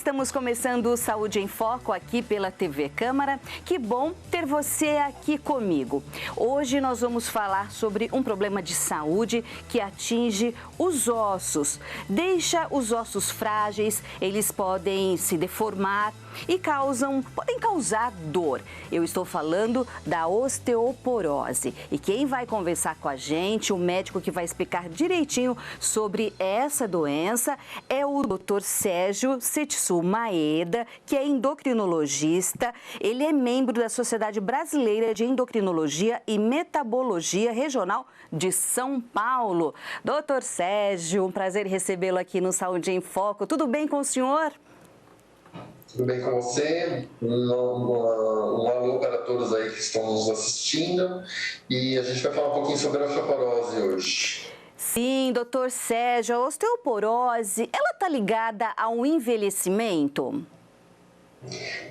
estamos começando o Saúde em Foco aqui pela TV Câmara. Que bom ter você aqui comigo. Hoje nós vamos falar sobre um problema de saúde que atinge os ossos. Deixa os ossos frágeis, eles podem se deformar e podem causar dor. Eu estou falando da osteoporose. E quem vai conversar com a gente, o médico que vai explicar direitinho sobre essa doença, é o Dr. Sérgio Setsu Maeda, que é endocrinologista. Ele é membro da Sociedade Brasileira de Endocrinologia e Metabologia Regional de São Paulo. Dr. Sérgio, um prazer recebê-lo aqui no Saúde em Foco. Tudo bem com o senhor? Tudo bem com você? Um alô para todos aí que estão nos assistindo. E a gente vai falar um pouquinho sobre a osteoporose hoje. Sim, doutor Sérgio, a osteoporose, ela está ligada ao envelhecimento?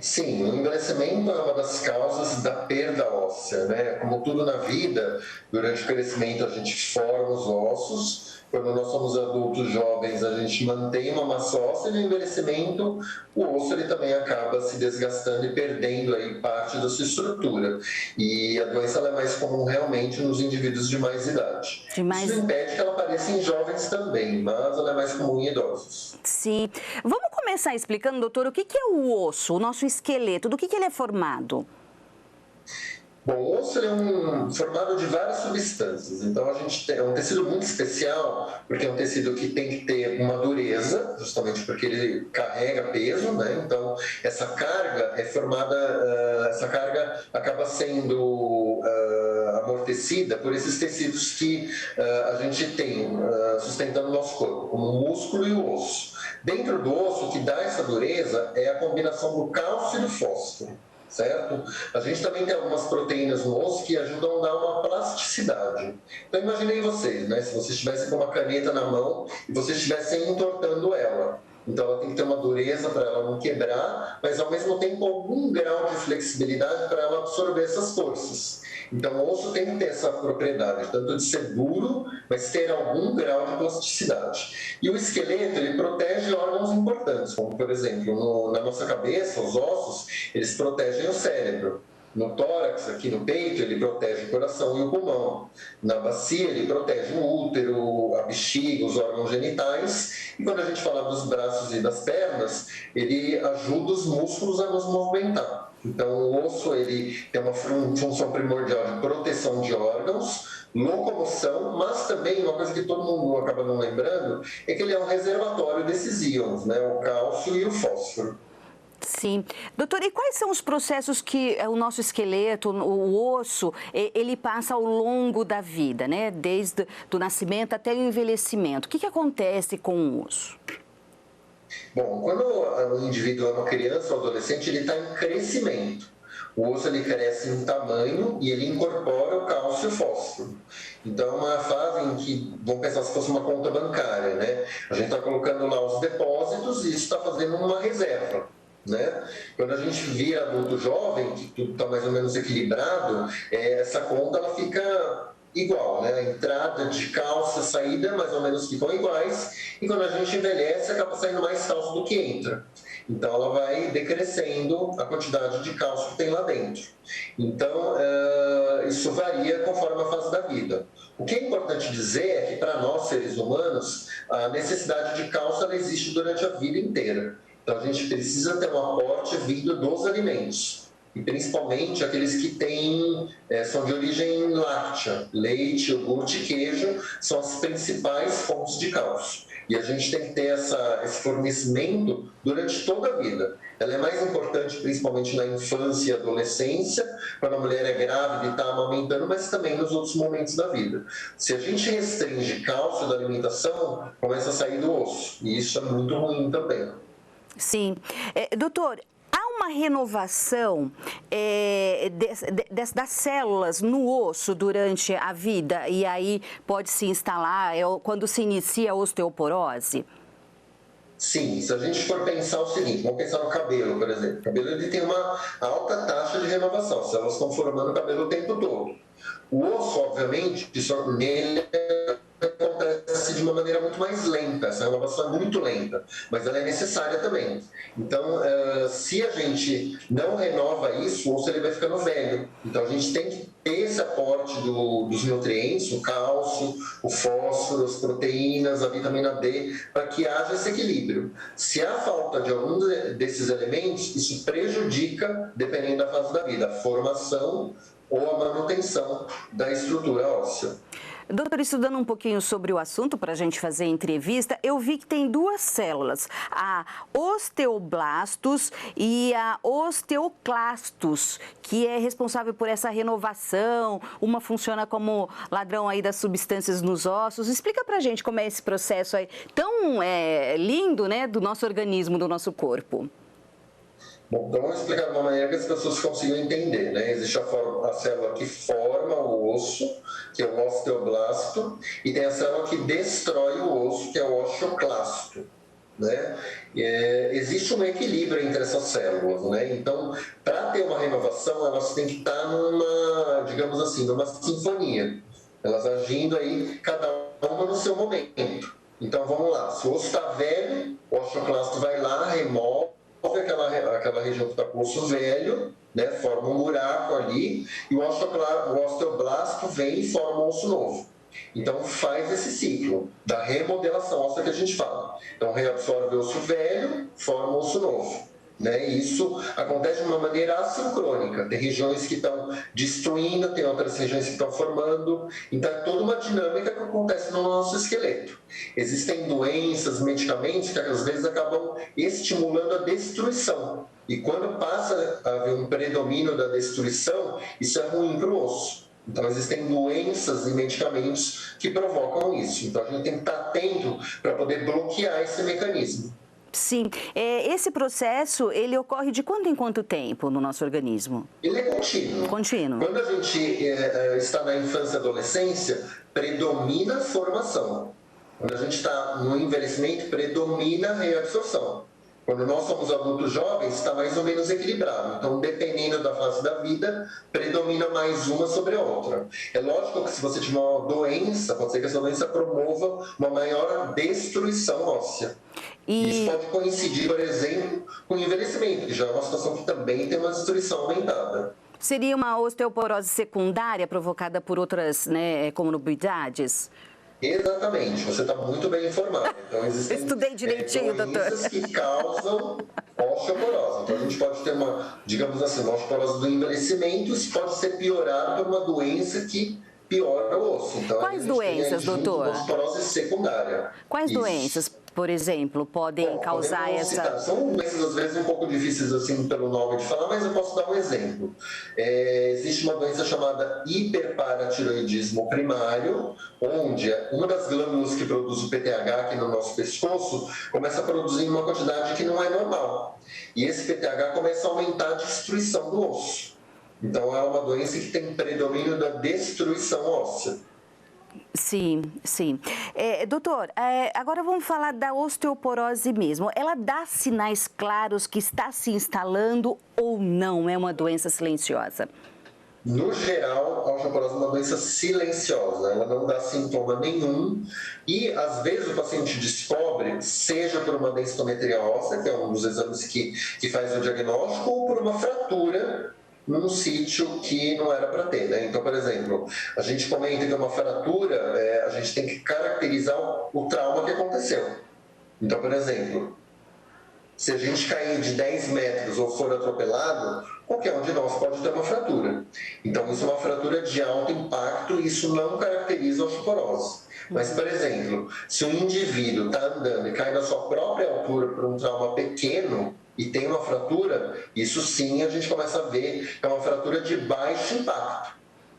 Sim, o envelhecimento é uma das causas da perda óssea, né? Como tudo na vida, durante o crescimento a gente forma os ossos. Quando nós somos adultos jovens, a gente mantém uma massa óssea e no envelhecimento o osso ele também acaba se desgastando e perdendo aí parte da sua estrutura. E a doença ela é mais comum realmente nos indivíduos de mais idade. Isso não impede que ela apareça em jovens também, mas ela é mais comum em idosos. Sim. Vamos começar explicando, doutor, o que é o osso, o nosso esqueleto, do que ele é formado? Bom, o osso é formado de várias substâncias, então a gente é um tecido muito especial, porque é um tecido que tem que ter uma dureza, justamente porque ele carrega peso, né? Então essa carga é formada, essa carga acaba sendo amortecida por esses tecidos que a gente tem sustentando o nosso corpo, como o músculo e o osso. Dentro do osso, o que dá essa dureza é a combinação do cálcio e do fósforo. Certo? A gente também tem algumas proteínas no osso que ajudam a dar uma plasticidade. Então imaginei vocês, né? Se vocês estivessem com uma caneta na mão e vocês estivessem entortando ela. Então ela tem que ter uma dureza para ela não quebrar, mas ao mesmo tempo algum grau de flexibilidade para ela absorver essas forças. Então o osso tem que ter essa propriedade, tanto de ser duro, mas ter algum grau de plasticidade. E o esqueleto, ele protege órgãos importantes, como por exemplo, na nossa cabeça, os ossos, eles protegem o cérebro. No tórax, aqui no peito, ele protege o coração e o pulmão. Na bacia, ele protege o útero, a bexiga, os órgãos genitais. E quando a gente fala dos braços e das pernas, ele ajuda os músculos a nos movimentar. Então, o osso ele tem uma função primordial de proteção de órgãos, locomoção, mas também uma coisa que todo mundo acaba não lembrando é que ele é um reservatório desses íons, né? O cálcio e o fósforo. Sim. Doutor, e quais são os processos que o nosso esqueleto, o osso, ele passa ao longo da vida, né? Desde o nascimento até o envelhecimento. O que acontece com o osso? Bom, quando o indivíduo é uma criança ou adolescente, ele está em crescimento. O osso ele cresce em tamanho e ele incorpora o cálcio e o fósforo. Então, é uma fase em que, vamos pensar se fosse uma conta bancária, né? A gente está colocando lá os depósitos e isso está fazendo uma reserva. Né? Quando a gente vira adulto jovem, que tudo está mais ou menos equilibrado, essa conta ela fica igual, né? A entrada de cálcio, a saída mais ou menos ficam iguais, e quando a gente envelhece acaba saindo mais cálcio do que entra. Então ela vai decrescendo a quantidade de cálcio que tem lá dentro. Então isso varia conforme a fase da vida. O que é importante dizer é que para nós seres humanos a necessidade de cálcio ela existe durante a vida inteira. Então, a gente precisa ter um aporte vindo dos alimentos, e principalmente aqueles que são de origem láctea, leite, iogurte e queijo, são as principais fontes de cálcio. E a gente tem que ter esse fornecimento durante toda a vida. Ela é mais importante principalmente na infância e adolescência, quando a mulher é grávida e está amamentando, mas também nos outros momentos da vida. Se a gente restringe cálcio da alimentação, começa a sair do osso, e isso é muito ruim também. Sim. Doutor, há uma renovação das células no osso durante a vida e aí pode se instalar quando se inicia a osteoporose? Sim, se a gente for pensar o seguinte, vamos pensar no cabelo, por exemplo. O cabelo ele tem uma alta taxa de renovação, as células estão formando o cabelo o tempo todo. O osso, obviamente, nele acontece de uma maneira muito mais lenta. Essa renovação é muito lenta, mas ela é necessária também. Então, se a gente não renova isso, o osso ele vai ficando velho. Então, a gente tem que ter esse aporte dos nutrientes, o cálcio, o fósforo, as proteínas, a vitamina D, para que haja esse equilíbrio. Se há falta de algum desses elementos, isso prejudica, dependendo da fase da vida, a formação ou a manutenção da estrutura óssea. Doutor, estudando um pouquinho sobre o assunto para a gente fazer a entrevista, eu vi que tem duas células, a osteoblastos e a osteoclastos, que é responsável por essa renovação. Uma funciona como ladrão aí das substâncias nos ossos. Explica para a gente como é esse processo aí tão lindo, né, do nosso organismo, do nosso corpo. Bom, então vamos explicar de uma maneira que as pessoas consigam entender, né? Existe a célula que forma o osso, que é o osteoblasto, e tem a célula que destrói o osso, que é o osteoclasto, né? Existe um equilíbrio entre essas células, né? Então, para ter uma renovação, elas têm que estar numa, digamos assim, numa sinfonia. Elas agindo aí, cada uma no seu momento. Então, vamos lá. Se o osso está velho, o osteoclasto vai lá, remove aquela região que está com o osso velho, né, forma um buraco ali, e o osteoblasto vem e forma um osso novo. Então, faz esse ciclo da remodelação óssea que a gente fala. Então, reabsorve o osso velho, forma um osso novo. Né? Isso acontece de uma maneira assincrônica. Tem regiões que estão destruindo, tem outras regiões que estão formando. Então, é toda uma dinâmica que acontece no nosso esqueleto. Existem doenças, medicamentos que às vezes acabam estimulando a destruição. E quando passa a haver um predomínio da destruição, isso é ruim para o osso. Então, existem doenças e medicamentos que provocam isso. Então, a gente tem que estar atento para poder bloquear esse mecanismo. Sim. Esse processo, ele ocorre de quanto em quanto tempo no nosso organismo? Ele é contínuo. Contínuo. Quando a gente está na infância e adolescência, predomina a formação. Quando a gente está no envelhecimento, predomina a reabsorção. Quando nós somos adultos jovens, está mais ou menos equilibrado. Então, dependendo da fase da vida, predomina mais uma sobre a outra. É lógico que se você tiver uma doença, pode ser que essa doença promova uma maior destruição óssea. Isso pode coincidir, por exemplo, com o envelhecimento, que já é uma situação que também tem uma destruição aumentada. Seria uma osteoporose secundária provocada por outras, né, comorbidades? Exatamente, você está muito bem informado. Então, existem Estudei direitinho, doenças que causam osteoporose. Então, a gente pode ter uma, digamos assim, uma osteoporose do envelhecimento, isso pode ser piorado por uma doença que piora o osso. Então, quais doenças, doutor? Osteoporose secundária. Quais doenças, por exemplo, podem causar essa... São doenças, às vezes, um pouco difíceis assim pelo nome de falar, mas eu posso dar um exemplo. Existe uma doença chamada hiperparatiroidismo primário, onde uma das glândulas que produz o PTH aqui no nosso pescoço começa a produzir uma quantidade que não é normal. E esse PTH começa a aumentar a destruição do osso. Então, é uma doença que tem predomínio da destruição óssea. Sim, sim. Doutor, agora vamos falar da osteoporose mesmo. Ela dá sinais claros que está se instalando ou não? É uma doença silenciosa? No geral, a osteoporose é uma doença silenciosa, ela não dá sintoma nenhum e, às vezes, o paciente descobre, seja por uma densitometria óssea, que é um dos exames que faz o diagnóstico, ou por uma fratura num sítio que não era para ter, né? Então, por exemplo, a gente comenta que uma fratura, a gente tem que caracterizar o trauma que aconteceu. Então, por exemplo, se a gente cair de 10 metros ou for atropelado, qualquer um de nós pode ter uma fratura. Então, isso é uma fratura de alto impacto e isso não caracteriza a osteoporose. Mas, por exemplo, se um indivíduo está andando e cai na sua própria altura por um trauma pequeno e tem uma fratura, isso sim a gente começa a ver que é uma fratura de baixo impacto.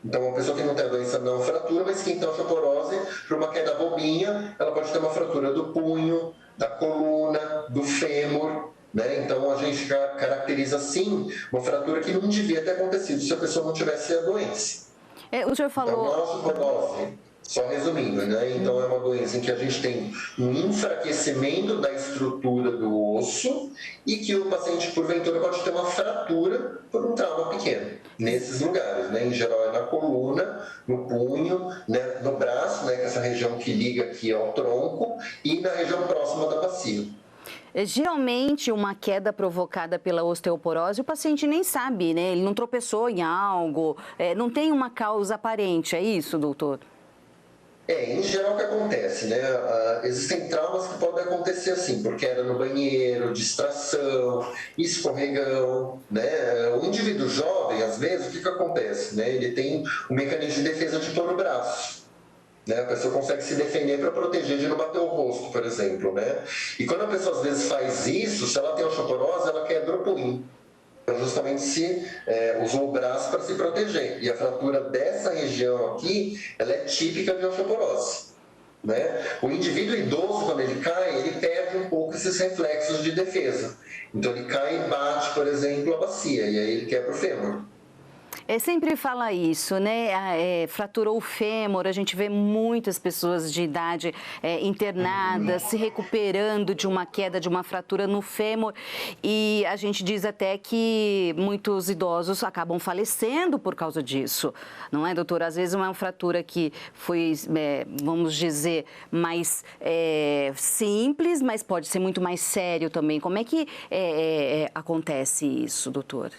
Então, uma pessoa que não tem a doença não fratura, mas quem tem osteoporose, por uma queda bobinha, ela pode ter uma fratura do punho, da coluna, do fêmur, né? Então, a gente caracteriza, sim, uma fratura que não devia ter acontecido se a pessoa não tivesse a doença. O senhor falou... Então, a osteoporose Só resumindo, né? Então é uma doença em que a gente tem um enfraquecimento da estrutura do osso e que o paciente, porventura, pode ter uma fratura por um trauma pequeno, nesses lugares, né? Em geral é na coluna, no punho, né? No braço, né? Que é essa região que liga aqui ao tronco, e na região próxima da bacia. Geralmente, uma queda provocada pela osteoporose, o paciente nem sabe, né? Ele não tropeçou em algo, não tem uma causa aparente, é isso, doutor? Em geral o que acontece, né? Existem traumas que podem acontecer assim, por queda no banheiro, distração, escorregão, né? O indivíduo jovem, às vezes, o que acontece, né? Ele tem um mecanismo de defesa de pôr no braço. Né? A pessoa consegue se defender para proteger de não bater o rosto, por exemplo, né? E quando a pessoa às vezes faz isso, se ela tem osteoporose, ela quebra o punho. Então, justamente se usou o braço para se proteger. E a fratura dessa região aqui, ela é típica de osteoporose. Né? O indivíduo idoso, quando ele cai, ele perde um pouco esses reflexos de defesa. Então ele cai e bate, por exemplo, a bacia, e aí ele quebra o fêmur. Sempre fala isso, né? Fraturou o fêmur, a gente vê muitas pessoas de idade internadas, se recuperando de uma queda, de uma fratura no fêmur. E a gente diz até que muitos idosos acabam falecendo por causa disso, não é, doutor? Às vezes uma fratura que foi, vamos dizer, mais simples, mas pode ser muito mais sério também. Como é que acontece isso, doutor?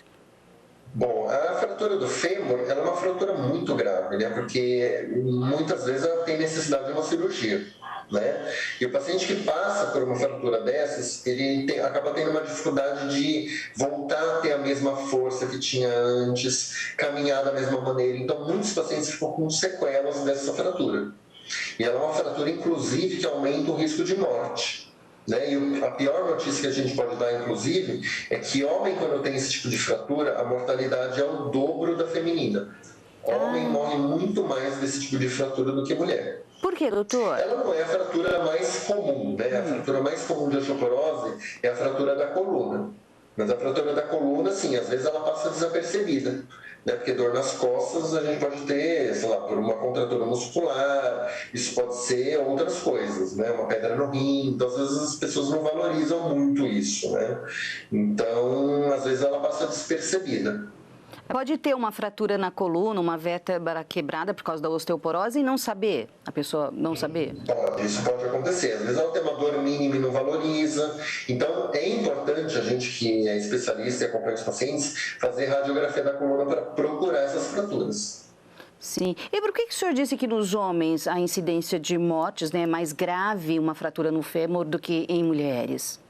Bom, a fratura do fêmur ela é uma fratura muito grave, né? Porque muitas vezes ela tem necessidade de uma cirurgia, né? E o paciente que passa por uma fratura dessas, ele acaba tendo uma dificuldade de voltar a ter a mesma força que tinha antes, caminhar da mesma maneira. Então, muitos pacientes ficam com sequelas dessa fratura. E ela é uma fratura, inclusive, que aumenta o risco de morte. Né? E a pior notícia que a gente pode dar, inclusive, é que homem, quando tem esse tipo de fratura, a mortalidade é o dobro da feminina. Homem morre muito mais desse tipo de fratura do que mulher. Por que, doutor? Ela não é a fratura mais comum, né? A fratura mais comum de osteoporose é a fratura da coluna. Mas a fratura da coluna, sim, às vezes ela passa desapercebida. Né? Porque dor nas costas a gente pode ter, sei lá, por uma contratura muscular, isso pode ser outras coisas, né? Uma pedra no rim, então às vezes as pessoas não valorizam muito isso, né? Então, às vezes ela passa despercebida. Pode ter uma fratura na coluna, uma vértebra quebrada por causa da osteoporose e não saber, a pessoa não saber? Pode, isso pode acontecer. Às vezes ela tem uma dor mínima e não valoriza. Então, é importante a gente que é especialista e acompanha os pacientes fazer radiografia da coluna para procurar essas fraturas. Sim. E por que o senhor disse que nos homens a incidência de mortes, né, é mais grave uma fratura no fêmur do que em mulheres?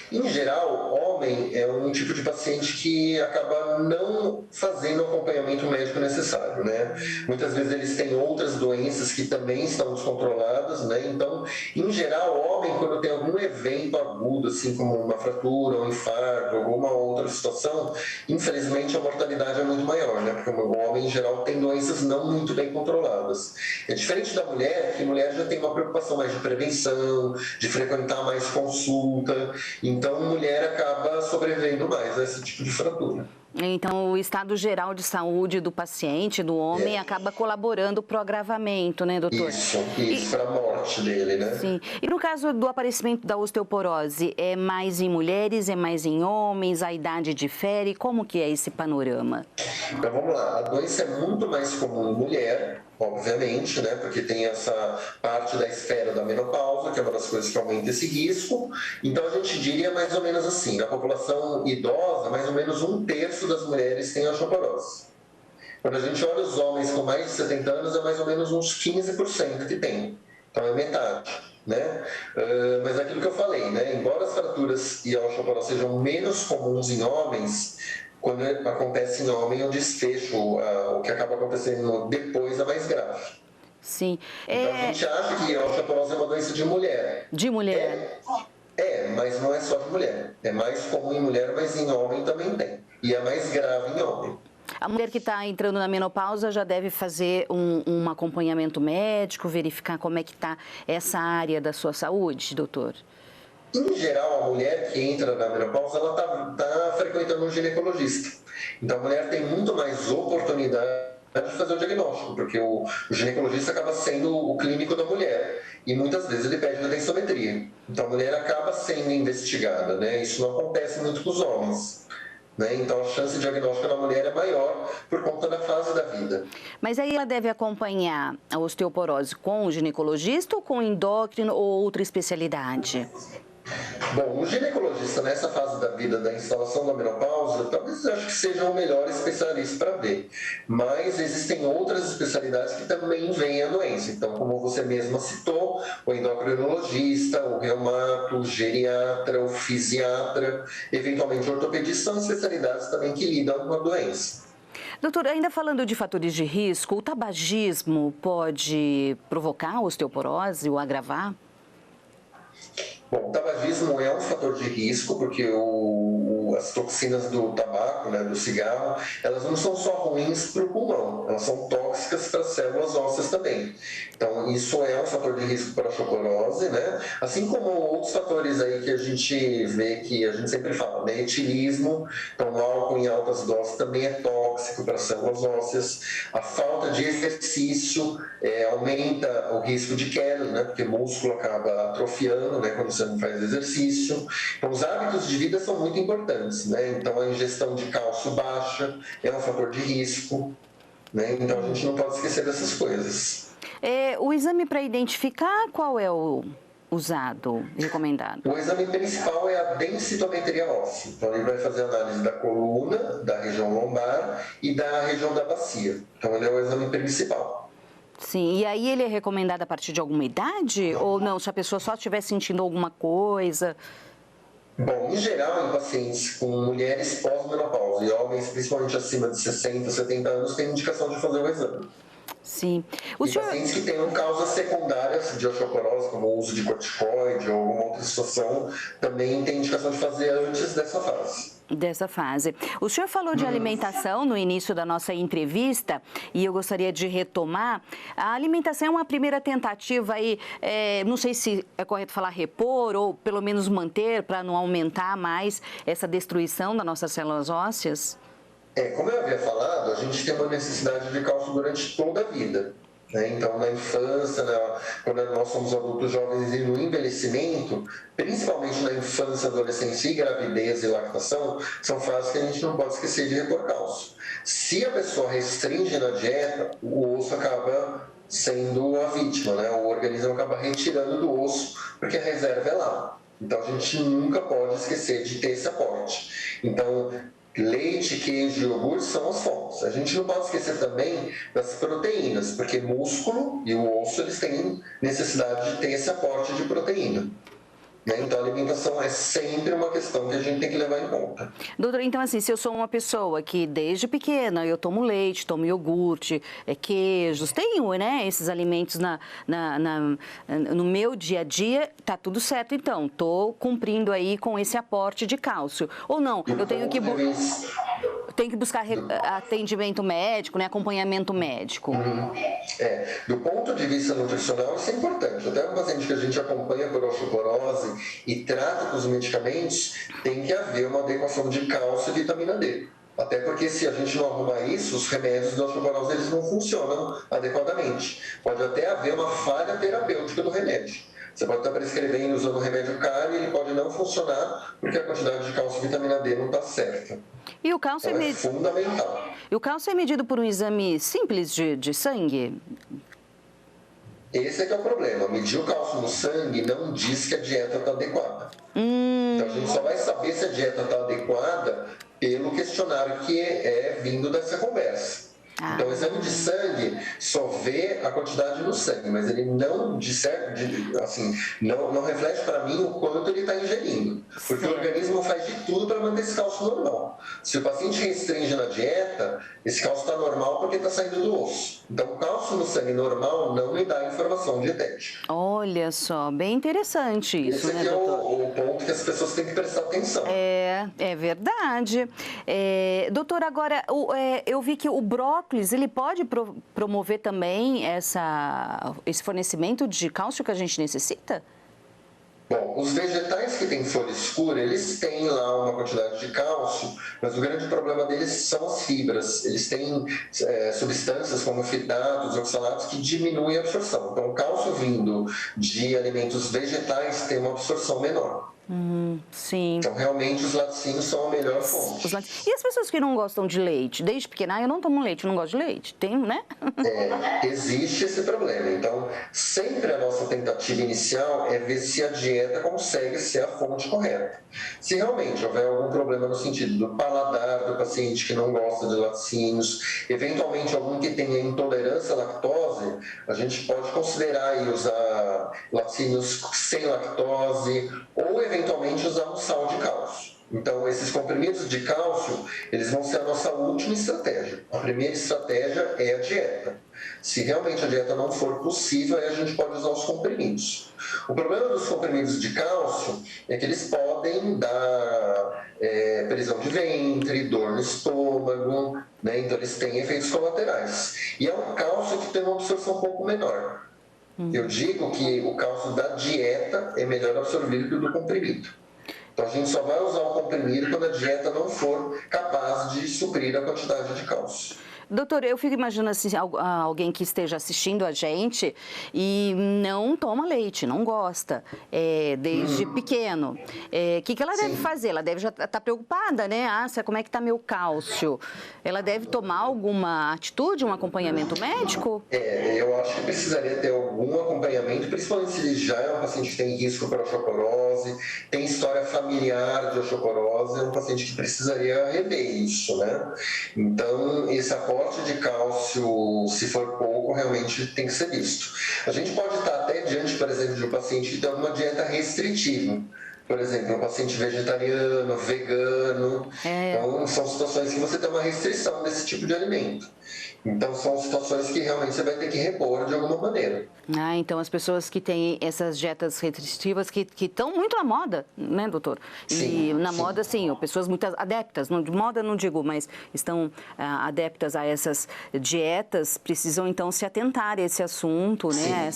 Em geral, homem é um tipo de paciente que acaba não fazendo o acompanhamento médico necessário, né? Muitas vezes eles têm outras doenças que também estão descontroladas, né? Então, em geral, homem, quando tem algum evento agudo, assim como uma fratura, um infarto, alguma outra situação, infelizmente a mortalidade é muito maior, né? Porque o homem, em geral, tem doenças não muito bem controladas. É diferente da mulher, que a mulher já tem uma preocupação mais de prevenção, de frequentar mais consulta. Então, a mulher acaba sobrevivendo mais a esse tipo de fratura. Então, o estado geral de saúde do paciente, do homem, acaba colaborando para o agravamento, né, doutor? Isso, para a morte dele, né? Sim. E no caso do aparecimento da osteoporose, é mais em mulheres, é mais em homens, a idade difere? Como que é esse panorama? Então, vamos lá. A doença é muito mais comum em mulher, obviamente, né? Porque tem essa parte da esfera da menopausa, que é uma das coisas que aumenta esse risco. Então, a gente diria mais ou menos assim, na população idosa, mais ou menos 1/3 das mulheres tem osteoporose. Quando a gente olha os homens com mais de 70 anos, é mais ou menos uns 15% que tem. Então, é metade. Né? Mas é aquilo que eu falei, né? Embora as fraturas e a osteoporose sejam menos comuns em homens, quando acontece em homem, o desfecho, o que acaba acontecendo depois é mais grave. Sim. Então, a gente acha que a osteoporose é uma doença de mulher. De mulher. Mas não é só de mulher. É mais comum em mulher, mas em homem também tem. E é mais grave em homem. A mulher que está entrando na menopausa já deve fazer um acompanhamento médico, verificar como é que está essa área da sua saúde, doutor? Em geral, a mulher que entra na menopausa, ela está frequentando um ginecologista. Então, a mulher tem muito mais oportunidade de fazer o diagnóstico, porque o ginecologista acaba sendo o clínico da mulher e muitas vezes ele pede a densitometria. Então a mulher acaba sendo investigada, né? Isso não acontece muito com os homens. Né? Então, a chance de diagnóstico na mulher é maior por conta da fase da vida. Mas aí ela deve acompanhar a osteoporose com o ginecologista ou com o endócrino ou outra especialidade? Bom, o ginecologista nessa fase da vida da instalação da menopausa, talvez eu acho que seja o melhor especialista para ver. Mas existem outras especialidades que também veem a doença. Então, como você mesma citou, o endocrinologista, o reumato, o geriatra, o fisiatra, eventualmente o ortopedista, são especialidades também que lidam com a doença. Doutor, ainda falando de fatores de risco, o tabagismo pode provocar osteoporose ou agravar? Bom, o tabagismo é um fator de risco, porque as toxinas do tabaco, né, do cigarro, elas não são só ruins para o pulmão, elas são tóxicas para as células ósseas também. Então, isso é um fator de risco para a osteoporose, né? Assim como outros fatores aí que a gente vê, que a gente sempre fala, né? Etilismo, então o álcool em altas doses também é tóxico para as células ósseas. A falta de exercício aumenta o risco de queda, né? Porque o músculo acaba atrofiando, né? Quando você não faz exercício. Então, os hábitos de vida são muito importantes, né? Então, a ingestão de cálcio baixa é um fator de risco, né? Então, a gente não pode esquecer dessas coisas. O exame para identificar, qual é o usado, recomendado? O exame principal é a densitometria óssea. Então, ele vai fazer análise da coluna, da região lombar e da região da bacia. Então, ele é o exame principal. Sim, e aí ele é recomendado a partir de alguma idade? Ou não, se a pessoa só estiver sentindo alguma coisa? Bom, em geral, em pacientes com mulheres pós-menopausa e homens, principalmente acima de 60, 70 anos, tem indicação de fazer o exame. Sim. Pacientes que tenham causas secundárias de osteoporose, como o uso de corticoide ou alguma outra situação, também tem indicação de fazer antes dessa fase. Dessa fase. O senhor falou de alimentação no início da nossa entrevista e eu gostaria de retomar. A alimentação é uma primeira tentativa aí, não sei se é correto falar repor ou pelo menos manter para não aumentar mais essa destruição das nossas células ósseas? Como eu havia falado, a gente tem uma necessidade de cálcio durante toda a vida. Né? Então, na infância, quando nós somos adultos jovens e no envelhecimento, principalmente na infância, adolescência e gravidez e lactação, são fases que a gente não pode esquecer de repor cálcio. Se a pessoa restringe na dieta, o osso acaba sendo a vítima, né? O organismo acaba retirando do osso, porque a reserva é lá. Então, a gente nunca pode esquecer de ter esse aporte. Então, leite, queijo e iogurte são as fontes. A gente não pode esquecer também das proteínas, porque músculo e o osso eles têm necessidade de ter esse aporte de proteína. Então, a alimentação é sempre uma questão que a gente tem que levar em conta. Doutora, então assim, se eu sou uma pessoa que desde pequena eu tomo leite, tomo iogurte, queijos, tenho, né, esses alimentos no meu dia a dia, tá tudo certo então, tô cumprindo aí com esse aporte de cálcio. Ou não, eu tenho que buscar atendimento médico, né, acompanhamento médico. Do ponto de vista nutricional, isso é importante. Até um paciente que a gente acompanha por osteoporose e trata com os medicamentos, tem que haver uma adequação de cálcio e vitamina D. Até porque se a gente não arrumar isso, os remédios da osteoporose eles não funcionam adequadamente. Pode até haver uma falha terapêutica do remédio. Você pode estar prescrevendo usando remédio caro e ele pode não funcionar porque a quantidade de cálcio e vitamina D não está certa. E o cálcio é fundamental. E o cálcio é medido por um exame simples de sangue? Esse é que é o problema. Medir o cálcio no sangue não diz que a dieta está adequada. Então, a gente só vai saber se a dieta está adequada pelo questionário que é vindo dessa conversa. Então, o exame de sangue só vê a quantidade no sangue, mas ele não não reflete para mim o quanto ele está ingerindo. Porque o organismo faz de tudo para manter esse cálcio normal. Se o paciente restringe na dieta, esse cálcio está normal porque está saindo do osso. Então, o cálcio no sangue normal não me dá informação dietética. Olha só, bem interessante isso, né, doutor? Esse é o ponto que as pessoas têm que prestar atenção. É verdade. Doutor, agora, eu vi que o brócolis, ele pode promover também esse fornecimento de cálcio que a gente necessita? Bom, os vegetais que têm folha escura, eles têm lá uma quantidade de cálcio, mas o grande problema deles são as fibras. Eles têm substâncias como fitatos, oxalatos, que diminuem a absorção. Então, o cálcio vindo de alimentos vegetais tem uma absorção menor. Sim. Então, realmente, os laticínios são a melhor fonte. E as pessoas que não gostam de leite? Desde pequena, eu não tomo leite, não gosto de leite. Tem, né? Existe esse problema. Então, sempre a nossa tentativa inicial é ver se a dieta consegue ser a fonte correta. Se realmente houver algum problema no sentido do paladar do paciente que não gosta de laticínios, eventualmente algum que tenha intolerância à lactose, a gente pode considerar aí usar laticínios sem lactose ou eventualmente usar um sal de cálcio. Então, esses comprimidos de cálcio, eles vão ser a nossa última estratégia. A primeira estratégia é a dieta. Se realmente a dieta não for possível, aí a gente pode usar os comprimidos. O problema dos comprimidos de cálcio é que eles podem dar prisão de ventre, dor no estômago, né? Então eles têm efeitos colaterais. E é um cálcio que tem uma absorção um pouco menor. Eu digo que o cálcio da dieta é melhor absorvido que o do comprimido. Então, a gente só vai usar o comprimido quando a dieta não for capaz de suprir a quantidade de cálcio. Doutor, eu fico imaginando assim, alguém que esteja assistindo a gente e não toma leite, não gosta, desde pequeno. O que ela deve fazer? Ela deve já estar preocupada, né? Como é que está meu cálcio? Ela deve tomar alguma atitude, um acompanhamento médico? Eu acho que precisaria ter algum acompanhamento, principalmente se ele já é um paciente que tem risco para osteoporose, tem história familiar de osteoporose, é um paciente que precisaria rever isso, né? Então, esse aporte de cálcio, se for pouco, realmente tem que ser visto. A gente pode estar até diante, por exemplo, de um paciente que tem uma dieta restritiva. Por exemplo, um paciente vegetariano, vegano. Então, são situações que você tem uma restrição desse tipo de alimento. Então, são situações que realmente você vai ter que repor de alguma maneira. Então as pessoas que têm essas dietas restritivas que estão muito na moda, né, doutor? Sim, e na moda, sim, pessoas muito adeptas, de moda não digo, mas estão adeptas a essas dietas, precisam então se atentar a esse assunto, né?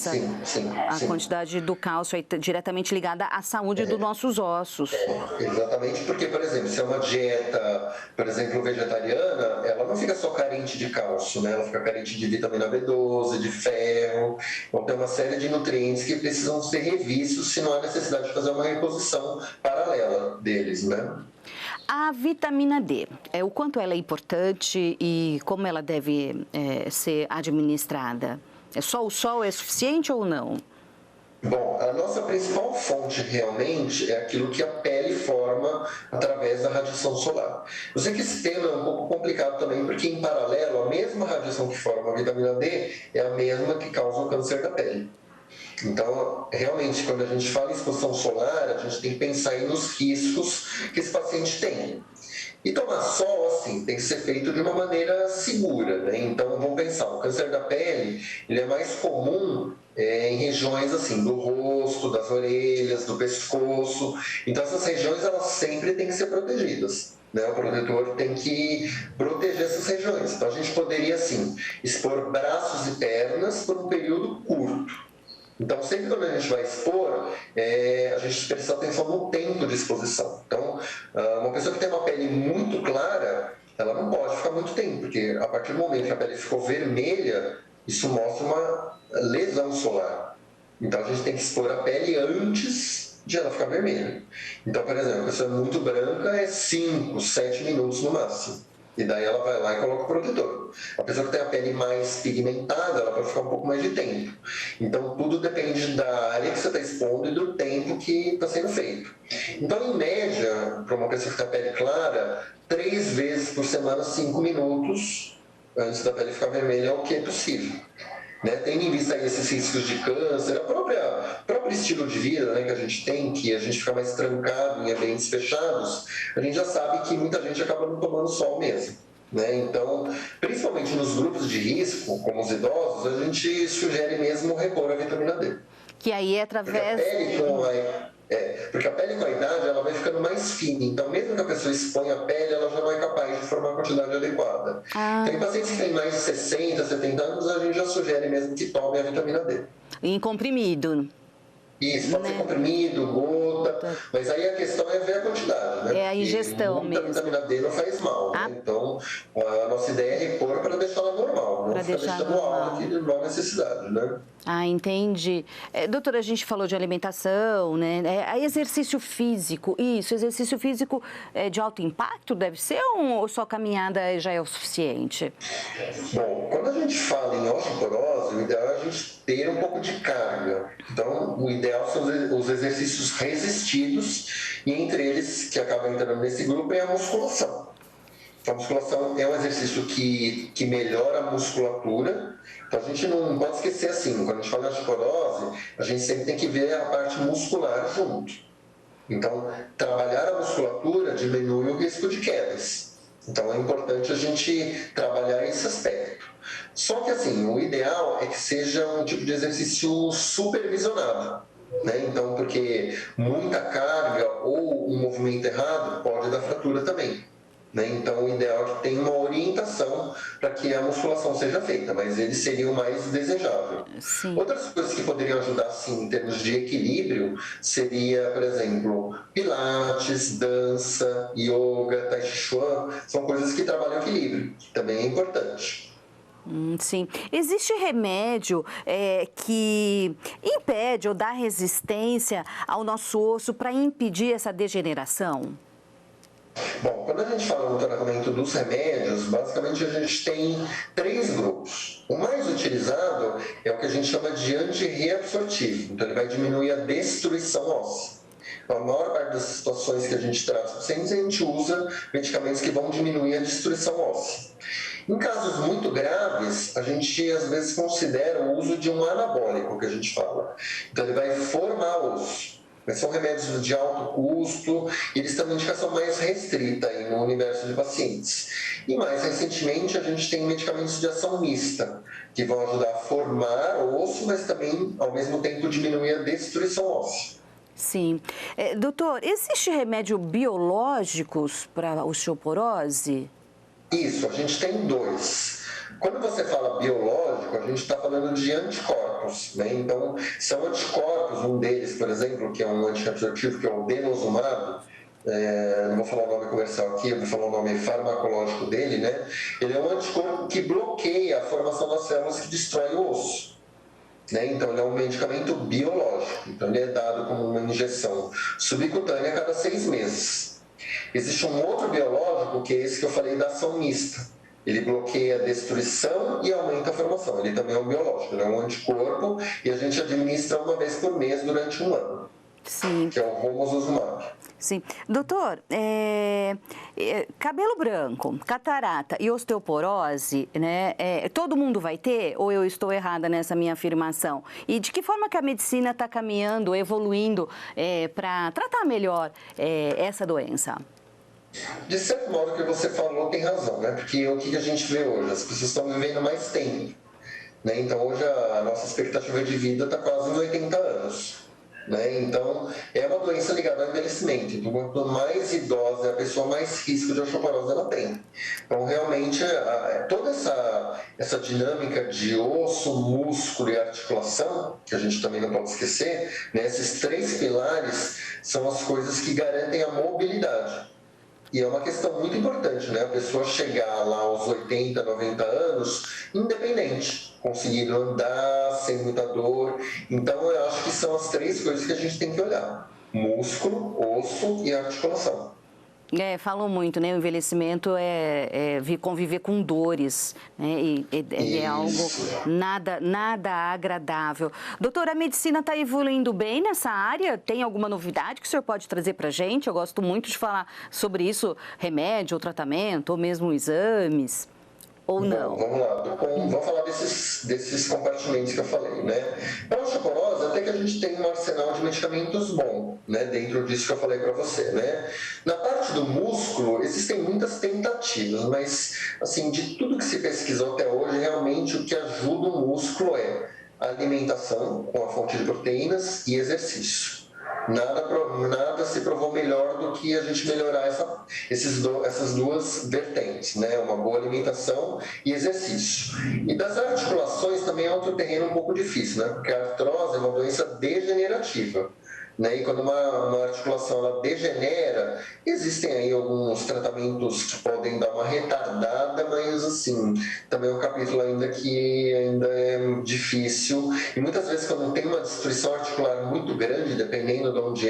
A quantidade do cálcio aí diretamente ligada à saúde dos nossos ossos. Exatamente, porque, por exemplo, se é uma dieta, por exemplo, vegetariana, ela não fica só carente de cálcio, né? Ela fica carente de vitamina B12, de ferro. Então, tem uma série de nutrientes que precisam ser revistos se não há necessidade de fazer uma reposição paralela deles, né? A vitamina D, o quanto ela é importante e como ela deve ser administrada? Só o sol é suficiente ou não? Bom, a nossa principal fonte realmente é aquilo que a pele forma através da radiação solar. Eu sei que esse tema é um pouco complicado também, porque em paralelo, a mesma radiação que forma a vitamina D é a mesma que causa o câncer da pele. Então, realmente, quando a gente fala em exposição solar, a gente tem que pensar aí nos riscos que esse paciente tem. E tomar sol, assim, tem que ser feito de uma maneira segura, né? Então, vamos pensar, o câncer da pele, ele é mais comum em regiões, assim, do rosto, das orelhas, do pescoço. Então, essas regiões, elas sempre têm que ser protegidas, né? O protetor tem que proteger essas regiões. Então, a gente poderia, assim, expor braços e pernas por um período curto. Então, sempre quando a gente vai expor, a gente precisa atenção no tempo de exposição. Então, uma pessoa que tem uma pele muito clara, ela não pode ficar muito tempo, porque a partir do momento que a pele ficou vermelha, isso mostra uma lesão solar. Então, a gente tem que expor a pele antes de ela ficar vermelha. Então, por exemplo, a pessoa muito branca é 5, 7 minutos no máximo. E daí ela vai lá e coloca o protetor. A pessoa que tem a pele mais pigmentada, ela pode ficar um pouco mais de tempo. Então, tudo depende da área que você está expondo e do tempo que está sendo feito. Então, em média, para uma pessoa que tem a pele clara, 3 vezes por semana, 5 minutos antes da pele ficar vermelha é o que é possível. Né? Tendo em vista aí esses riscos de câncer, o próprio estilo de vida, né, que a gente tem, que a gente fica mais trancado em ambientes fechados, a gente já sabe que muita gente acaba não tomando sol mesmo. Né? Então, principalmente nos grupos de risco, como os idosos, a gente sugere mesmo repor a vitamina D. Que aí é através... Porque a pele com a idade, ela vai ficando mais fina. Então, mesmo que a pessoa exponha a pele, ela já não é capaz de formar a quantidade adequada. Então, em pacientes que têm mais de 60, 70 anos, a gente já sugere mesmo que tome a vitamina D. Em comprimido? Isso, pode ser comprimido, gota, mas aí a questão é ver a quantidade, né? É a ingestão muita mesmo. vitamina D não faz mal, né? Então, a nossa ideia é repor para deixar ela normal, não ficar deixando alta que não há necessidade, né? Ah, entendi. Doutora, a gente falou de alimentação, né? Exercício físico, isso, exercício físico de alto impacto deve ser ou só caminhada já é o suficiente? Bom, quando a gente fala em osteoporose, o ideal é a gente ter um pouco de carga. Então, o ideal são os exercícios resistidos e entre eles, que acaba entrando nesse grupo, é a musculação. A musculação é um exercício que melhora a musculatura. Então, a gente não pode esquecer assim, quando a gente fala em osteoporose, a gente sempre tem que ver a parte muscular junto. Então, trabalhar a musculatura diminui o risco de quedas. Então, é importante a gente trabalhar esse aspecto. Só que, assim, o ideal é que seja um tipo de exercício supervisionado, né? Então, porque muita carga ou um movimento errado pode dar fratura também. Né? Então, o ideal é que tenha uma orientação para que a musculação seja feita, mas ele seria o mais desejável. Sim. Outras coisas que poderiam ajudar, sim, em termos de equilíbrio, seria, por exemplo, pilates, dança, yoga, tai chi chuan, são coisas que trabalham equilíbrio, que também é importante. Sim. Existe remédio que impede ou dá resistência ao nosso osso para impedir essa degeneração? Bom, quando a gente fala no tratamento dos remédios, basicamente a gente tem 3 grupos. O mais utilizado é o que a gente chama de antirreabsortivo, então ele vai diminuir a destruição óssea. A maior parte das situações que a gente trata os pacientes, a gente usa medicamentos que vão diminuir a destruição óssea. Em casos muito graves, a gente às vezes considera o uso de um anabólico, que a gente fala. Então ele vai formar osso. Mas são remédios de alto custo e eles têm uma indicação mais restrita aí no universo de pacientes. E mais recentemente a gente tem medicamentos de ação mista, que vão ajudar a formar o osso, mas também ao mesmo tempo diminuir a destruição óssea. Sim. Doutor, existe remédio biológicos para osteoporose? Isso, a gente tem 2. Quando você fala biológico, a gente está falando de anticorpos, né? Então, são anticorpos, um deles, por exemplo, que é um antiabsortivo, que é o denosumab, não vou falar o nome comercial aqui, eu vou falar o nome farmacológico dele, né? Ele é um anticorpo que bloqueia a formação das células que destrói o osso. Né? Então, ele é um medicamento biológico, então ele é dado como uma injeção subcutânea a cada 6 meses. Existe um outro biológico, que é esse que eu falei da ação mista. Ele bloqueia a destruição e aumenta a formação. Ele também é um biológico, ele é um anticorpo e a gente administra uma vez por mês durante 1 ano. Sim. Que é o romosozumab. Sim. Doutor, cabelo branco, catarata e osteoporose, né? Todo mundo vai ter ou eu estou errada nessa minha afirmação? E de que forma que a medicina está caminhando, evoluindo para tratar melhor essa doença? De certo modo, o que você falou tem razão, né? Porque o que a gente vê hoje? As pessoas estão vivendo mais tempo. Né? Então, hoje a nossa expectativa de vida está quase em 80 anos. Né? Então, é uma doença ligada ao envelhecimento. Então, quanto mais idosa é a pessoa, mais risco de osteoporose ela tem. Então, realmente, toda essa dinâmica de osso, músculo e articulação, que a gente também não pode esquecer, né? Esses 3 pilares são as coisas que garantem a mobilidade. E é uma questão muito importante, né? A pessoa chegar lá aos 80, 90 anos, independente, conseguindo andar sem muita dor. Então, eu acho que são as 3 coisas que a gente tem que olhar: músculo, osso e articulação. Falam muito, né? O envelhecimento conviver com dores, né? E é algo nada agradável. Doutora, a medicina está evoluindo bem nessa área? Tem alguma novidade que o senhor pode trazer para a gente? Eu gosto muito de falar sobre isso, remédio ou tratamento, ou mesmo exames. Ou não? Bom, vamos lá. Vamos falar desses compartimentos que eu falei, né? Para a osteoporose, até que a gente tem um arsenal de medicamentos bom, né? Dentro disso que eu falei para você, né? Na parte do músculo, existem muitas tentativas, mas, assim, de tudo que se pesquisou até hoje, realmente o que ajuda o músculo é a alimentação com a fonte de proteínas e exercício. nada se provou melhor do que a gente melhorar essas duas vertentes, né? Uma boa alimentação e exercício. E das articulações também é outro terreno um pouco difícil, né? Porque a artrose é uma doença degenerativa. Né? E quando uma articulação ela degenera, existem aí alguns tratamentos que podem dar uma retardada, mas assim, também é um capítulo ainda que ainda é difícil. E muitas vezes quando tem uma destruição articular muito grande, dependendo de onde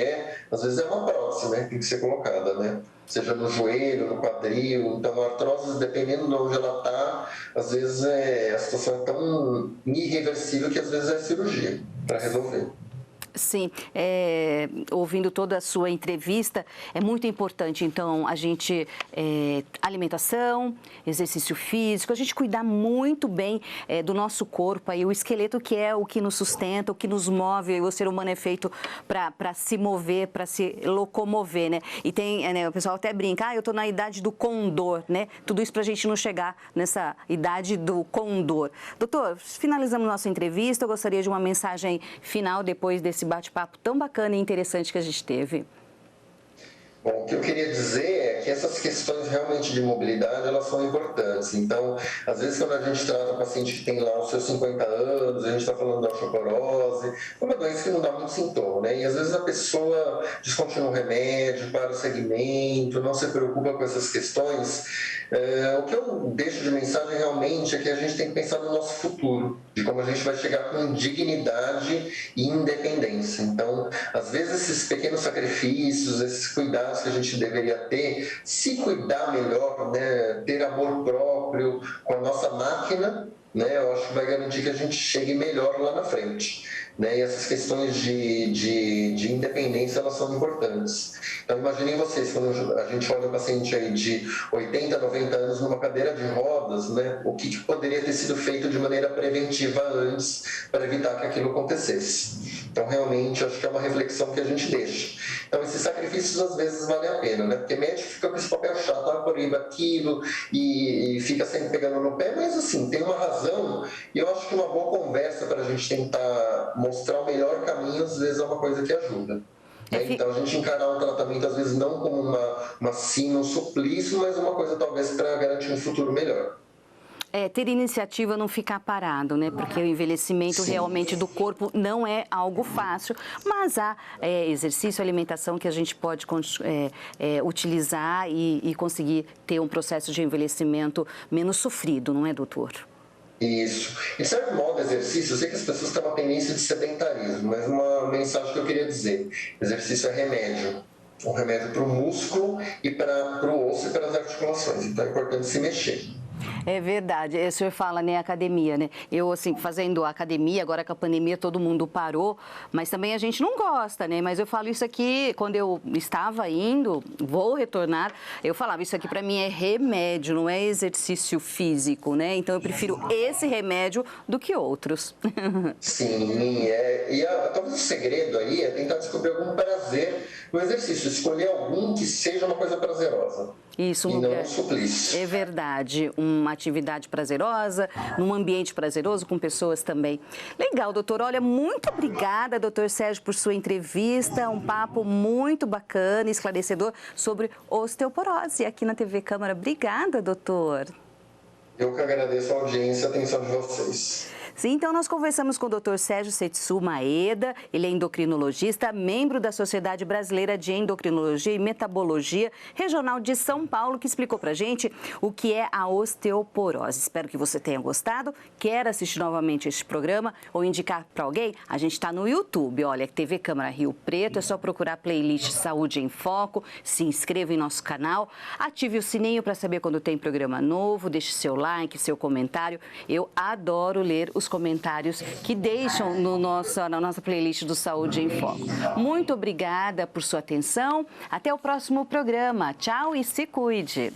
às vezes é uma prótese, né? Que tem que ser colocada, né? Seja no joelho, no quadril. Então, a artrose, dependendo de onde ela está, às vezes a situação é tão irreversível que às vezes é cirurgia para resolver. Sim, ouvindo toda a sua entrevista, é muito importante, então, a gente, alimentação, exercício físico, a gente cuidar muito bem do nosso corpo, aí, o esqueleto que é o que nos sustenta, o que nos move, o ser humano é feito para se mover, para se locomover, né? E tem, né, o pessoal até brinca, eu estou na idade do condor, né? Tudo isso para a gente não chegar nessa idade do condor. Doutor, finalizamos nossa entrevista, eu gostaria de uma mensagem final depois desse bate-papo tão bacana e interessante que a gente teve. Bom, o que eu queria dizer é que essas questões realmente de mobilidade, elas são importantes. Então, às vezes, quando a gente trata um paciente que tem lá os seus 50 anos, a gente está falando da osteoporose, é uma doença que não dá muito sintoma, né? E às vezes a pessoa descontinua o remédio, para o segmento, não se preocupa com essas questões. O que eu deixo de mensagem realmente é que a gente tem que pensar no nosso futuro, de como a gente vai chegar com dignidade e independência. Então, às vezes, esses pequenos sacrifícios, esses cuidados que a gente deveria ter, se cuidar melhor, né, ter amor próprio com a nossa máquina, né, eu acho que vai garantir que a gente chegue melhor lá na frente. Né? E essas questões de independência, elas são importantes. Então, imaginem vocês, quando a gente olha um paciente aí de 80, 90 anos numa cadeira de rodas, né? O que poderia ter sido feito de maneira preventiva antes para evitar que aquilo acontecesse. Então, realmente, acho que é uma reflexão que a gente deixa. Então, esses sacrifícios, às vezes, valem a pena, né? Porque médico fica com esse papel chato, proíbe aquilo e fica sempre pegando no pé, mas, assim, tem uma razão e eu acho que uma boa conversa para a gente tentar mostrar o melhor caminho, às vezes, é uma coisa que ajuda. Então, a gente encarar um tratamento, às vezes, não como uma sina, um suplício, mas uma coisa, talvez, para garantir um futuro melhor. Ter iniciativa, não ficar parado, né? Porque o envelhecimento realmente do corpo não é algo fácil, mas há exercício, alimentação que a gente pode utilizar e conseguir ter um processo de envelhecimento menos sofrido, não é, doutor? Isso. E de certo modo, exercício, eu sei que as pessoas têm uma tendência de sedentarismo, mas uma mensagem que eu queria dizer: exercício é remédio. Um remédio para o músculo e para o osso e para as articulações. Então é importante se mexer. É verdade, o senhor fala, né, academia, né? Eu, assim, fazendo academia, agora com a pandemia todo mundo parou, mas também a gente não gosta, né? Mas eu falo isso aqui, quando eu estava indo, vou retornar, eu falava, isso aqui para mim é remédio, não é exercício físico, né? Então eu prefiro esse remédio do que outros. Sim, talvez o segredo aí é tentar descobrir algum prazer no exercício, escolher algum que seja uma coisa prazerosa. Isso, e não um suplício. É verdade, uma atividade prazerosa, num ambiente prazeroso, com pessoas também. Legal, doutor. Olha, muito obrigada, doutor Sérgio, por sua entrevista. Um papo muito bacana, esclarecedor sobre osteoporose aqui na TV Câmara. Obrigada, doutor. Eu que agradeço a audiência e a atenção de vocês. Sim, então nós conversamos com o Dr. Sérgio Setsu Maeda, ele é endocrinologista, membro da Sociedade Brasileira de Endocrinologia e Metabologia Regional de São Paulo, que explicou pra gente o que é a osteoporose. Espero que você tenha gostado, quer assistir novamente este programa ou indicar para alguém, a gente está no YouTube, olha, TV Câmara Rio Preto, é só procurar a playlist Saúde em Foco, se inscreva em nosso canal, ative o sininho para saber quando tem programa novo, deixe seu like, seu comentário, eu adoro ler os comentários que deixam na nossa playlist do Saúde em Foco. Muito obrigada por sua atenção. Até o próximo programa. Tchau e se cuide.